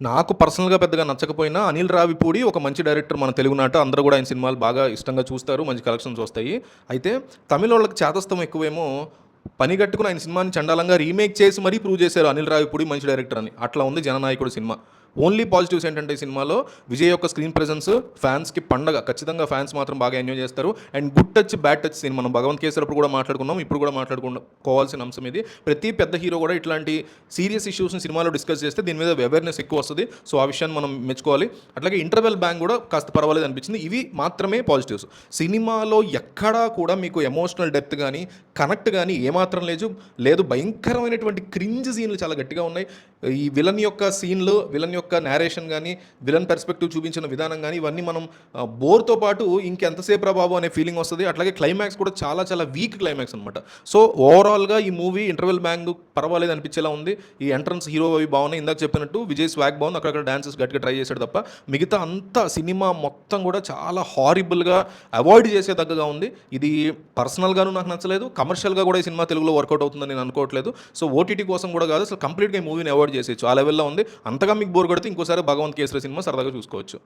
నాకు పర్సనల్‌గా పెద్దగా నచ్చకపోయినా 'అనిల్ రావిపూడి' ఒక మంచి డైరెక్టర్ మన తెలుగునాట. అందరూ గూడా ఆయన సినిమాలు బాగా ఇష్టంగా చూస్తారు. మంచి కలెక్షన్స్ వస్తాయి. అయితే తమిళోళ్ళకి చాదస్తం ఎక్కువేమో పని గట్టుకుని ఆయన సినిమాని చండాలంగా రీమేక్ చేసి మరీ ప్రూవ్ చేశారు 'అనిల్ రావిపూడి' మంచి డైరెక్టర్ అని. అట్లా ఉంది 'జననాయకుడు' సినిమా. ఓన్లీ పాజిటివ్స్ ఏంటంటే ఈ సినిమాలో విజయ్ యొక్క స్క్రీన్ ప్రెజెన్స్ ఫ్యాన్స్‌కి పండగ. ఖచ్చితంగా ఫ్యాన్స్ మాత్రం బాగా ఎంజాయ్ చేస్తారు. And good touch, bad touch scene మనం 'భగవంత్ కేసరి' అప్పుడు కూడా మాట్లాడుకున్నాం. ఇప్పుడు కూడా మాట్లాడుకోవాల్సిన అంశం ఇది. ప్రతి పెద్ద హీరో కూడా ఇట్లాంటి సీరియస్ ఇష్యూస్‌ని సినిమాలో డిస్కస్ చేస్తే దీని మీద అవేర్‌నెస్ ఎక్కువ వస్తది. సో, ఆ విషయాన్ని మనం మెచ్చుకోవాలి. అట్లాగే ఇంటర్వెల్ బ్యాంగ్ కూడా కాస్త పర్వాలేదు అనిపించింది. ఇవి మాత్రమే పాజిటివ్స్. సినిమాలో ఎక్కడా కూడా మీకు ఎమోషనల్ డెప్త్ గానీ, కనెక్ట్ గానీ ఏమాత్రం లేదు. భయంకరమైనటువంటి క్రింజ్ సీన్‌లు చాలా గట్టిగా ఉన్నాయి. ఈ విలన్ యొక్క సీన్‌లు, విలన్ యొక్క నేరేషన్ గానీ, విలన్ పర్స్పెక్టివ్ చూపించిన విధానం గానీ, ఇవన్నీ మనం బోర్‌తో పాటు ఇంకెంతసేపు రా బాబు అనే ఫీలింగ్ వస్తది. అట్లాగే క్లైమాక్స్ కూడా చాలా చాలా వీక్ క్లైమాక్స్ అనమాట. సో, ఓవరాల్‌గా ఈ మూవీ ఇంటర్వెల్ బ్యాంగ్ పర్వాలేదు అనిపించేలా ఉంది. ఈ ఎంట్రన్స్ హీరో అవి బాగున్నాయి. ఇందాక చెప్పినట్టు విజయ్ స్వాగ్ బాగుంది. అక్కడక్కడ డాన్సెస్ గట్టిగా ట్రై చేశాడు తప్ప మిగతా అంతా సినిమా మొత్తం కూడా చాలా హారిబుల్‌గా అవాయిడ్ చేసేతగ్గగా ఉంది. ఇది పర్సనల్‌గాను నాకు నచ్చలేదు. కమర్షియల్‌గా కూడా ఈ సినిమా తెలుగులో వర్కౌట్ అవుతుందని నేను అనుకోవట్లేదు. సో, ఓటీటీ కోసం కూడా కాదు, అసలు కంప్లీట్‌గా ఈ మూవీని అవాయిడ్ చేసేయచ్చు. ఆ లెవెల్‌లో ఉంది. అంతగా మీకు బోర్ కొడితే ఇంకోసారి 'భగవంత్ కేసరి' సినిమా సరదాగా చూసుకోవచ్చు.